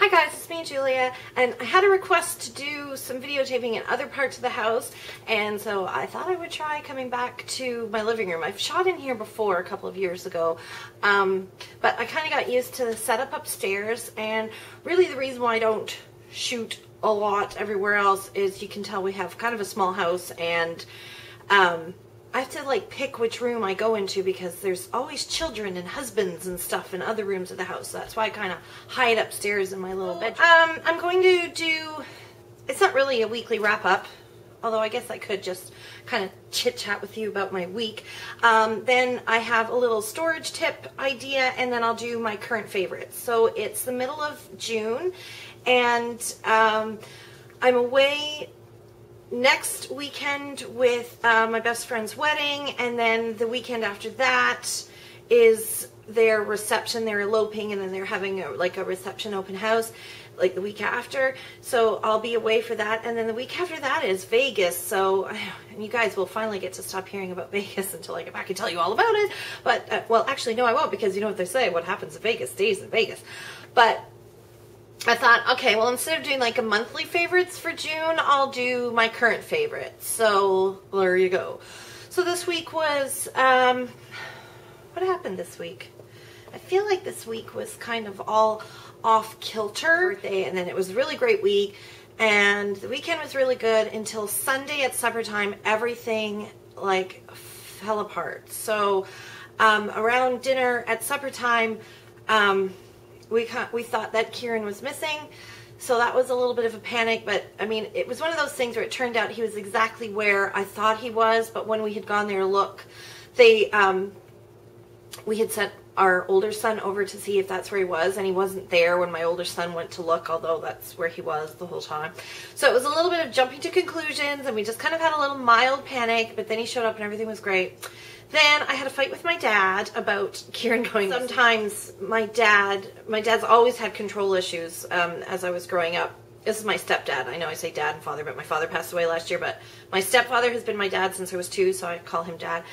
Hi guys, it's me Julia, and I had a request to do some videotaping in other parts of the house, and so I thought I would try coming back to my living room. I've shot in here before a couple of years ago, but I kind of got used to the setup upstairs, and really the reason why I don't shoot a lot everywhere else is you can tell we have kind of a small house, and I have to like pick which room I go into because there's always children and husbands and stuff in other rooms of the house. So that's why I kind of hide upstairs in my little bedroom. I'm going to do, it's not really a weekly wrap up, although I guess I could just kind of chit chat with you about my week. Then I have a little storage tip idea, and then I'll do my current favorites. So it's the middle of June, and I'm away next weekend with my best friend's wedding, and then the weekend after that is their reception. They're eloping, and then they're having a reception open house like the week after, so I'll be away for that. And then the week after that is Vegas, so and you guys will finally get to stop hearing about Vegas until I get back and tell you all about it. But well, actually no, I won't, because you know what they say, what happens in Vegas stays in Vegas. But I thought, okay, well, instead of doing like a monthly favorites for June, I'll do my current favorites. So there you go. So this week was, what happened this week? I feel like this week was kind of all off kilter. And then it was a really great week, and the weekend was really good until Sunday at supper time. Everything like fell apart. So around dinner at supper time, we thought that Kieran was missing, so that was a little bit of a panic. But I mean, it was one of those things where it turned out he was exactly where I thought he was. But when we had gone there to look, we had sent our older son over to see if that's where he was, and he wasn't there when my older son went to look, although that's where he was the whole time. So it was a little bit of jumping to conclusions, and we just kind of had a little mild panic. But then he showed up and everything was great. Then I had a fight with my dad about Kieran going. Sometimes my dad's always had control issues as I was growing up. This is my stepdad. I know I say dad and father, but my father passed away last year. But my stepfather has been my dad since I was 2, so I call him dad.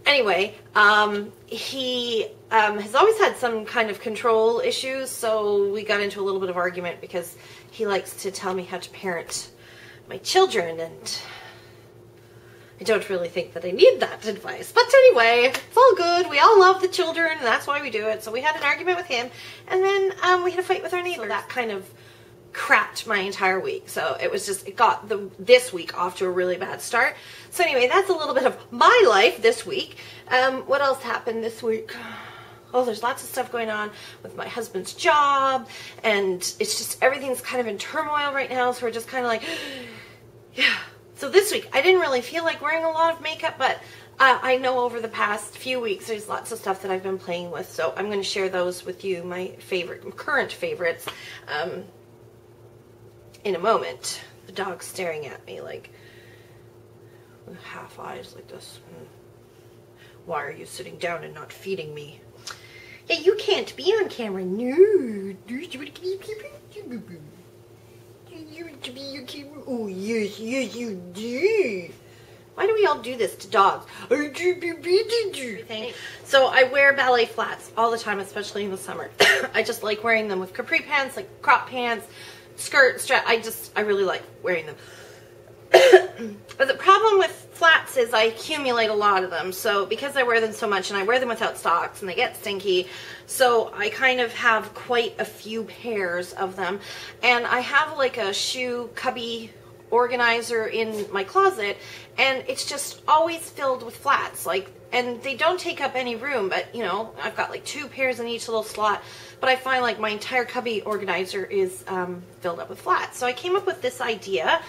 Anyway, he has always had some kind of control issues, so we got into a little bit of argument because he likes to tell me how to parent my children, and I don't really think that I need that advice. But anyway, it's all good. We all love the children, and that's why we do it. So we had an argument with him, and then we had a fight with our neighbor. So that kind of crapped my entire week. So it was just, it got this week off to a really bad start. So anyway, that's a little bit of my life this week. What else happened this week? Oh, there's lots of stuff going on with my husband's job, and it's just, everything's kind of in turmoil right now. So we're just kind of like, yeah. So this week, I didn't really feel like wearing a lot of makeup, but I know over the past few weeks, there's lots of stuff that I've been playing with. So I'm going to share those with you, my current favorites, in a moment. The dog's staring at me like with half eyes like this. Why are you sitting down and not feeding me? Yeah, you can't be on camera. No. Oh, yes, you do. Why do we all do this to dogs? So I wear ballet flats all the time, especially in the summer. I just like wearing them with capri pants, like crop pants, skirt, strap. I really like wearing them. But the problem with flats is I accumulate a lot of them. So because I wear them so much, and I wear them without socks, and they get stinky, so I kind of have quite a few pairs of them. And I have like a shoe cubby organizer in my closet, and it's just always filled with flats. And they don't take up any room, but you know, I've got like 2 pairs in each little slot. But I find like my entire cubby organizer is filled up with flats. So I came up with this idea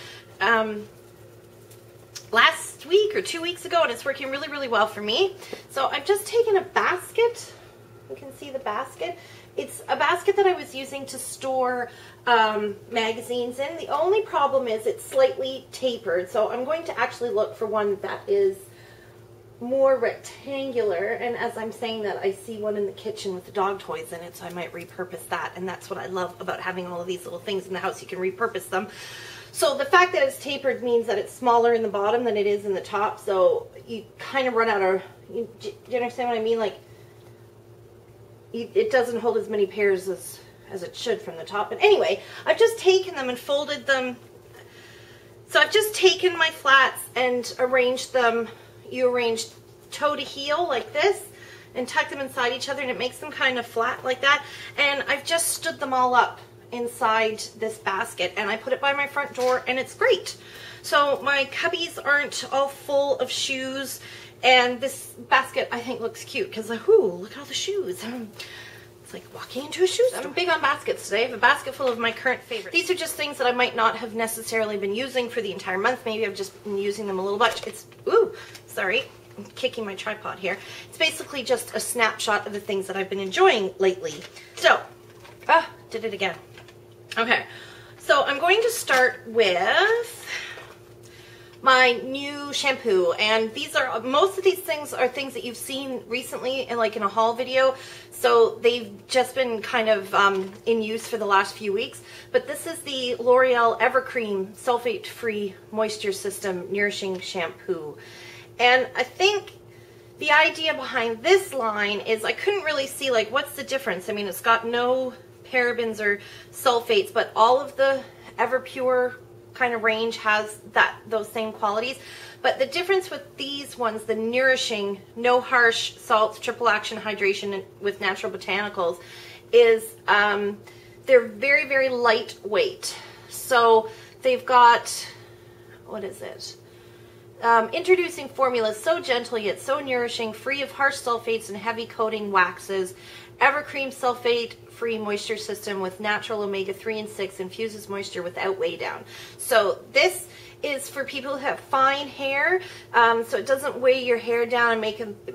last week or 2 weeks ago, and it's working really, really well for me. So I've just taken a basket. You can see the basket. It's a basket that I was using to store magazines in. The only problem is it's slightly tapered. So I'm going to actually look for one that is more rectangular. And as I'm saying that, I see one in the kitchen with the dog toys in it, so I might repurpose that. And that's what I love about having all of these little things in the house. You can repurpose them. So the fact that it's tapered means that it's smaller in the bottom than it is in the top. So you kind of run out of, do you understand what I mean? Like, it doesn't hold as many pairs as it should from the top. But anyway, I've just taken them and folded them. So I've just taken my flats and arranged them. You arrange toe to heel like this and tuck them inside each other, and it makes them kind of flat like that. And I've just stood them all up inside this basket, and I put it by my front door, and it's great. So my cubbies aren't all full of shoes, and this basket I think looks cute because, ooh, look at all the shoes. It's like walking into a shoe store. I'm big on baskets today. I have a basket full of my current favorites. These are just things that I might not have necessarily been using for the entire month. Maybe I've just been using them a little much. It's, ooh, sorry. I'm kicking my tripod here. It's basically just a snapshot of the things that I've been enjoying lately. So, did it again. Okay, so I'm going to start with my new shampoo, and these are, most of these things are things that you've seen recently in a haul video, so they've just been kind of in use for the last few weeks. But this is the L'Oreal Evercream Sulfate-Free Moisture System Nourishing Shampoo, and I think the idea behind this line is I couldn't really see what's the difference. I mean, it's got no parabens or sulfates, but all of the Everpure kind of range has those same qualities. But the difference with these ones, the nourishing, no harsh salts, triple action hydration with natural botanicals, is they're very, very lightweight. So they've got, what is it? Introducing formulas so gentle yet so nourishing, free of harsh sulfates and heavy coating waxes. Evercream sulfate-free moisture system with natural omega-3 and 6 infuses moisture without weigh down. So this is for people who have fine hair, so it doesn't weigh your hair down and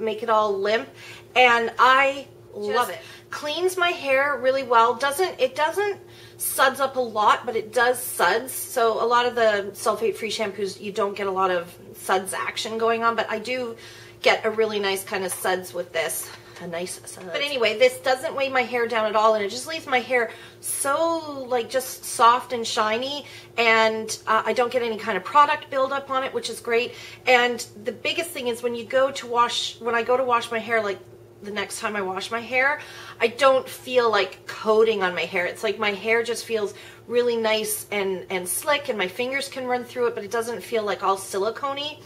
make it all limp. And I love it. Cleans my hair really well. It doesn't suds up a lot, but it does suds. So a lot of the sulfate-free shampoos, you don't get a lot of suds action going on, but I do get a really nice kind of suds with this. A nice sud. But anyway, this doesn't weigh my hair down at all, and it just leaves my hair so just soft and shiny, and I don't get any kind of product buildup on it, which is great. And the biggest thing is when I go to wash my hair, the next time I wash my hair, I don't feel like coating on my hair. It's like my hair just feels really nice and slick, and my fingers can run through it, but it doesn't feel like all silicone-y.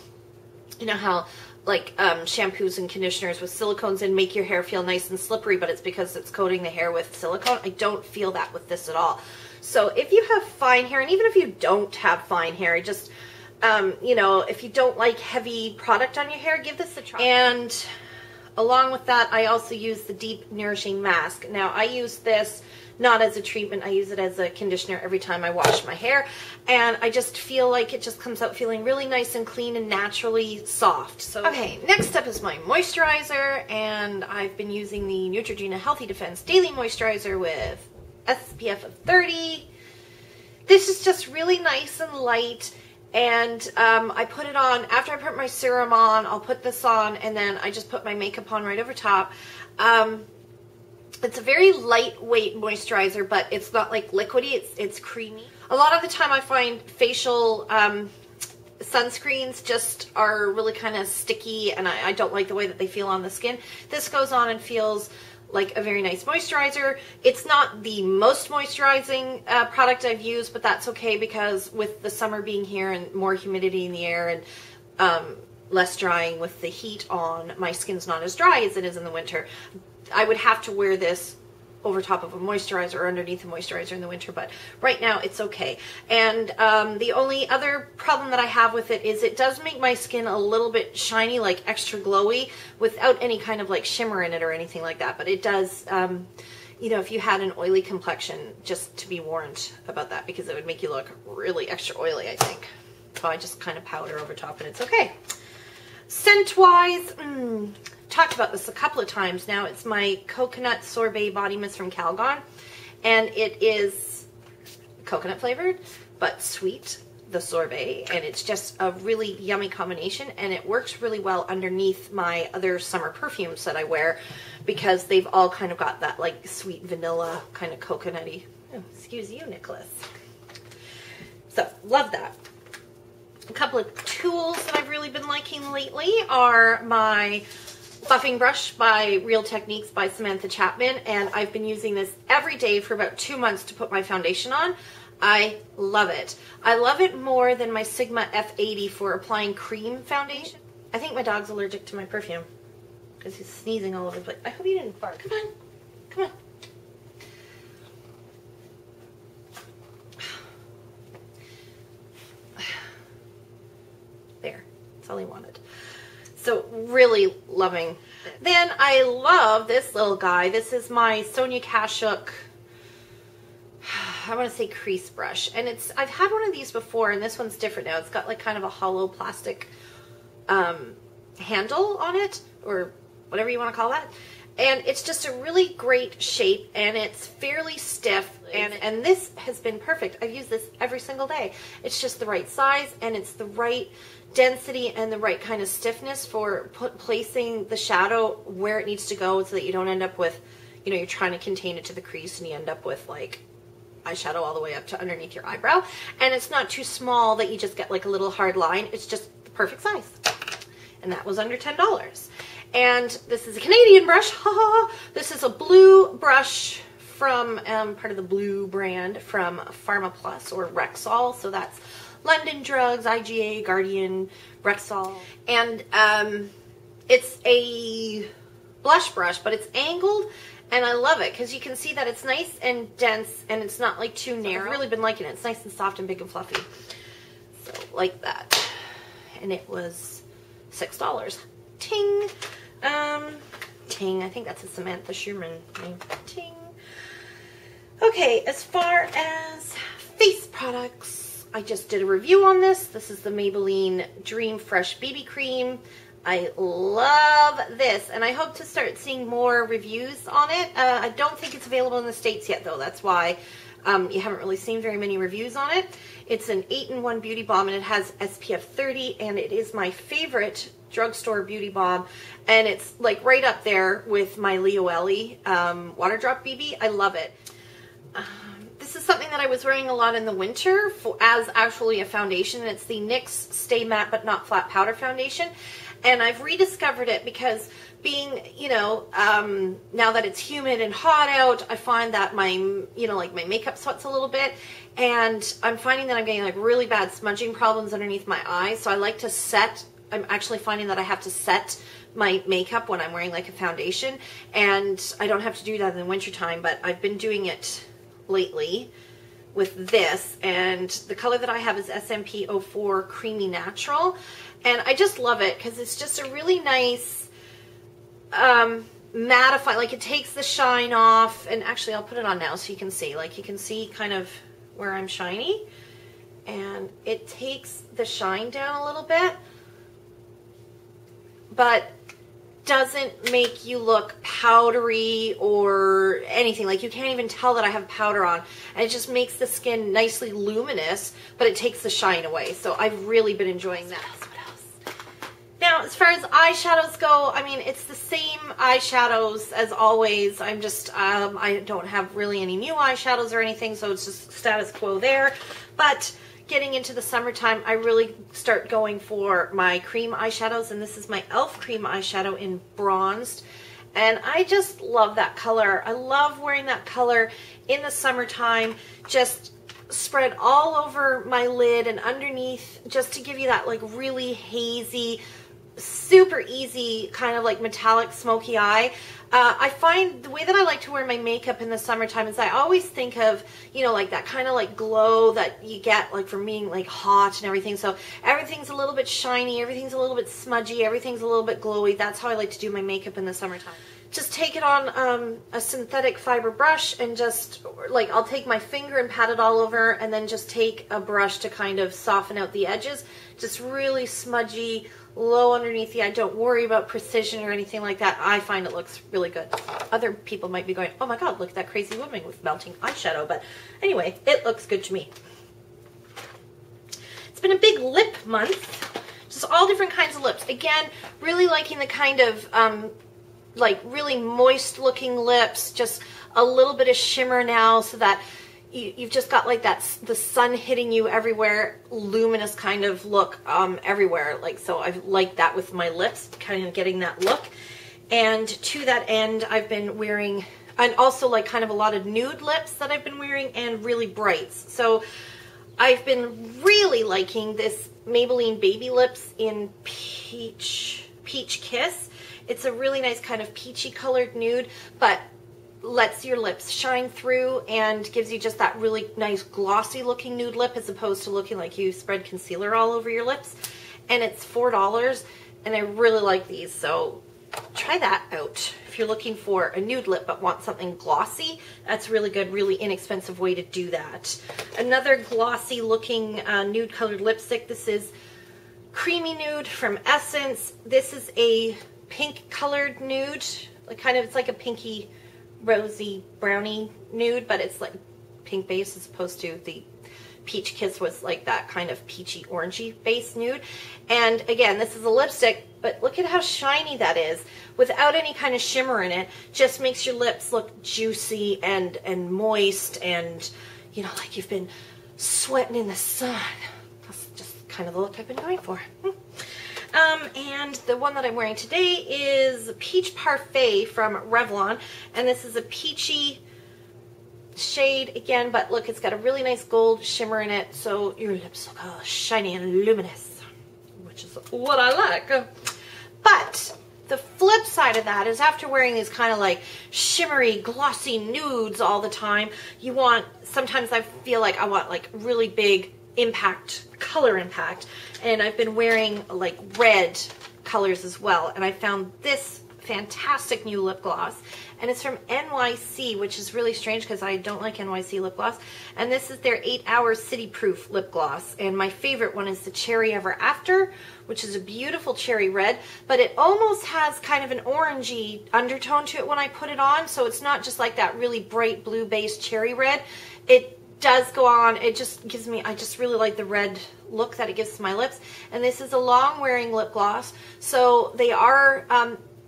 You know how shampoos and conditioners with silicones and make your hair feel nice and slippery, but it's because it's coating the hair with silicone. I don't feel that with this at all. So if you have fine hair, and even if you don't have fine hair, just if you don't like heavy product on your hair, give this a try. And along with that, I also use the Deep Nourishing Mask. Now, I use this not as a treatment. I use it as a conditioner every time I wash my hair, and I just feel like it just comes out feeling really nice and clean and naturally soft. So, okay, next up is my moisturizer, and I've been using the Neutrogena Healthy Defense Daily Moisturizer with SPF of 30. This is just really nice and light. And I put it on, after I put my serum on, I'll put this on, and then I just put my makeup on right over top. It's a very lightweight moisturizer, but it's not liquidy, it's creamy. A lot of the time I find facial sunscreens just are really kind of sticky, and I don't like the way that they feel on the skin. This goes on and feels like a very nice moisturizer. It's not the most moisturizing product I've used, but that's okay because with the summer being here and more humidity in the air and less drying with the heat on, my skin's not as dry as it is in the winter. I would have to wear this over top of a moisturizer or underneath a moisturizer in the winter, but right now it's okay. And the only other problem that I have with it is it does make my skin a little bit shiny, like extra glowy, without any kind of shimmer in it or anything like that. But it does, if you had an oily complexion, just to be warned about that, because it would make you look really extra oily, I think. So I just kind of powder over top and it's okay. Scent-wise, talked about this a couple of times now. It's my Coconut Sorbet Body Mist from Calgon, and it is coconut flavored, but sweet, the sorbet, and it's just a really yummy combination, and it works really well underneath my other summer perfumes that I wear, because they've all kind of got that sweet vanilla kind of coconutty. Oh, excuse you, Nicholas. So, love that. A couple of tools that I've really been liking lately are my buffing brush by Real Techniques by Samantha Chapman, and I've been using this every day for about 2 months to put my foundation on. I love it. I love it more than my Sigma F80 for applying cream foundation. I think my dog's allergic to my perfume because he's sneezing all over the place. I hope he didn't bark. Come on. Come on. There. That's all he wanted. So really loving. Then I love this little guy. This is my Sonia Kashuk, I want to say crease brush. And I've had one of these before, and this one's different now. It's got like kind of a hollow plastic handle on it, or whatever you want to call that. And it's just a really great shape, and it's fairly stiff, and this has been perfect. I've used this every single day. It's just the right size, and it's the right density and the right kind of stiffness for placing the shadow where it needs to go, so that you don't end up with, you know, you're trying to contain it to the crease and you end up with like eyeshadow all the way up to underneath your eyebrow. And it's not too small that you just get like a little hard line. It's just the perfect size. And that was under $10. And this is a Canadian brush. This is a blue brush from part of the Blue brand from Pharma Plus or Rexall. So that's London Drugs, IGA, Guardian, Rexall. And it's a blush brush, but it's angled, and I love it because you can see that it's nice and dense, and it's not like too narrow. I've really been liking it. It's nice and soft and big and fluffy. So like that. And it was $6. Ting. Ting. I think that's a Samantha Schumann name. Ting. Okay, as far as face products, I just did a review on this. This is the Maybelline Dream Fresh BB Cream. I love this, and I hope to start seeing more reviews on it. I don't think it's available in the States yet, though. That's why you haven't really seen very many reviews on it. It's an 8-in-1 beauty balm, and it has SPF 30, and it is my favorite drugstore beauty balm, and it's like right up there with my Leo Ellie Water Drop BB. I love it. This is something that I was wearing a lot in the winter as actually a foundation, and it's the NYX Stay Matte But Not Flat Powder Foundation. And I've rediscovered it because being, you know, now that it's humid and hot out, I find that my, you know, like my makeup sweats a little bit, and I'm finding that I'm getting like really bad smudging problems underneath my eyes. So I like to set, I'm actually finding that I have to set my makeup when I'm wearing like a foundation, and I don't have to do that in the wintertime, but I've been doing it lately with this, and the color that I have is SMP 04 Creamy Natural, and I just love it because it's just a really nice mattify, like it takes the shine off, and actually I'll put it on now so you can see, like you can see kind of where I'm shiny, and it takes the shine down a little bit, but doesn't make you look powdery or anything. Like you can't even tell that I have powder on, and it just makes the skin nicely luminous, but it takes the shine away. So I've really been enjoying that. What else? Now, as far as eyeshadows go, I mean, it's the same eyeshadows as always. I'm just, I don't have really any new eyeshadows or anything, so it's just status quo there. But getting into the summertime, I really start going for my cream eyeshadows, and this is my e.l.f. cream eyeshadow in Bronzed, and I just love that color. I love wearing that color in the summertime, just spread all over my lid and underneath, just to give you that like really hazy, super easy kind of like metallic smoky eye. I find the way that I like to wear my makeup in the summertime is I always think of, you know, like that kind of like glow that you get like from being like hot and everything. So everything's a little bit shiny, everything's a little bit smudgy, everything's a little bit glowy. That's how I like to do my makeup in the summertime. Just take it on a synthetic fiber brush, and just like I'll take my finger and pat it all over, and then just take a brush to kind of soften out the edges. Just really smudgy, low underneath the eye. Don't worry about precision or anything like that. I find it looks really good. Other people might be going, oh my god, look at that crazy woman with melting eyeshadow. But anyway, it looks good to me. It's been a big lip month. Just all different kinds of lips. Again, really liking the kind of like really moist looking lips. Just a little bit of shimmer now, so that you've just got like that, the sun hitting you everywhere, luminous kind of look everywhere. Like, so I like that with my lips, kind of getting that look. And to that end, I've been wearing, and also like kind of a lot of nude lips that I've been wearing, and really brights. So I've been really liking this Maybelline Baby Lips in Peach Kiss. It's a really nice kind of peachy colored nude, but lets your lips shine through and gives you just that really nice glossy looking nude lip, as opposed to looking like you spread concealer all over your lips. And it's $4, and I really like these, so try that out. If you're looking for a nude lip but want something glossy, that's really good, really inexpensive way to do that. Another glossy looking nude colored lipstick. This is Creamy Nude from Essence. This is a pink colored nude, like kind of, it's like a pinky rosy brownie nude, but it's like pink base as opposed to the Peach Kiss was like that kind of peachy orangey base nude. And again, this is a lipstick, but look at how shiny that is without any kind of shimmer in it. Just makes your lips look juicy and moist, and you know, like you've been sweating in the sun. That's just kind of the look I've been going for. And the one that I'm wearing today is Peach Parfait from Revlon, and this is a peachy shade again, but look, it's got a really nice gold shimmer in it, so your lips look all shiny and luminous, which is what I like. But the flip side of that is, after wearing these kind of like shimmery, glossy nudes all the time, you want, sometimes I feel like I want like really big impact, color impact, and I've been wearing like red colors as well, and I found this fantastic new lip gloss, and it's from NYC, which is really strange because I don't like NYC lip gloss, and this is their 8-Hour City Proof lip gloss, and my favorite one is the Cherry Ever After, which is a beautiful cherry red, but it almost has kind of an orangey undertone to it when I put it on, so it's not just like that really bright blue based cherry red. It does go on, it just gives me, I just really like the red look that it gives to my lips. And this is a long wearing lip gloss, so they are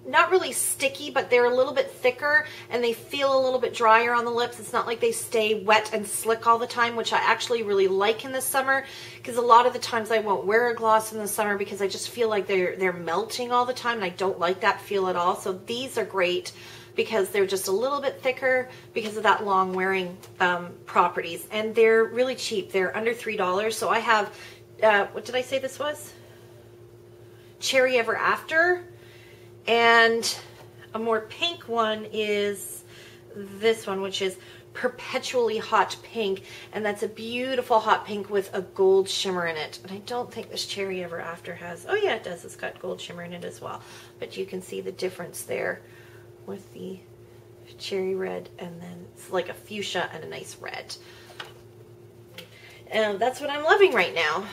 not really sticky, but they're a little bit thicker and they feel a little bit drier on the lips. It's not like they stay wet and slick all the time, which I actually really like in the summer, because a lot of the times I won't wear a gloss in the summer because I just feel like they're melting all the time, and I don't like that feel at all. So these are great because they're just a little bit thicker because of that long wearing properties, and they're really cheap. They're under $3. So I have, what did I say this was? Cherry Ever After, and a more pink one is this one, which is Perpetually Hot Pink, and that's a beautiful hot pink with a gold shimmer in it. And I don't think this Cherry Ever After has, oh yeah, it does, it's got gold shimmer in it as well, but you can see the difference there with the cherry red, and then it's like a fuchsia and a nice red. And that's what I'm loving right now.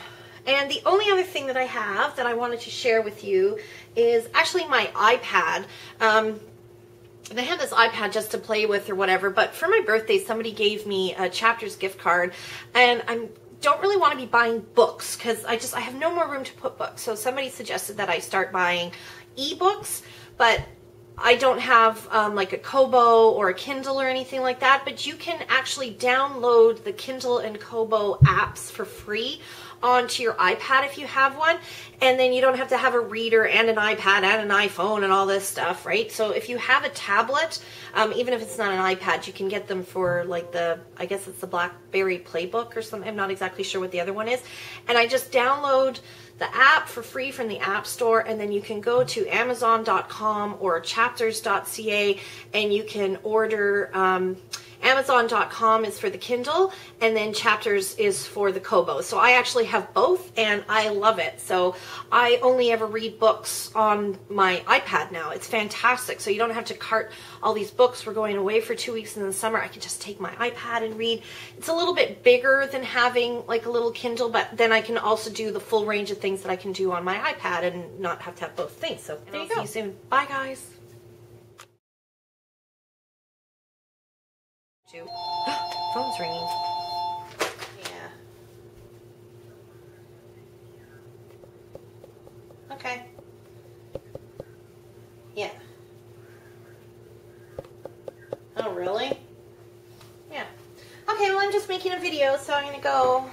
And the only other thing that I have that I wanted to share with you is actually my iPad. And I had this iPad just to play with or whatever, but for my birthday somebody gave me a Chapters gift card, and I don't really want to be buying books because I have no more room to put books. So somebody suggested that I start buying ebooks, but I don't have like a Kobo or a Kindle or anything like that, but you can actually download the Kindle and Kobo apps for free onto your iPad if you have one, and then you don't have to have a reader and an iPad and an iPhone and all this stuff, right? So if you have a tablet, even if it's not an iPad, you can get them for like the, I guess it's the BlackBerry Playbook or something. I'm not exactly sure what the other one is. And I just download the app for free from the App Store, and then you can go to Amazon.com or Chapters.ca and you can order, Amazon.com is for the Kindle, and then Chapters is for the Kobo. So I actually have both, and I love it. So I only ever read books on my iPad now. It's fantastic. So you don't have to cart all these books. We're going away for 2 weeks in the summer. I can just take my iPad and read. It's a little bit bigger than having like a little Kindle, but then I can also do the full range of things that I can do on my iPad and not have to have both things. So there you go. See you soon. Bye, guys. Phone's ringing. Yeah. Okay. Yeah. Oh, really? Yeah. Okay, well, I'm just making a video, so I'm gonna go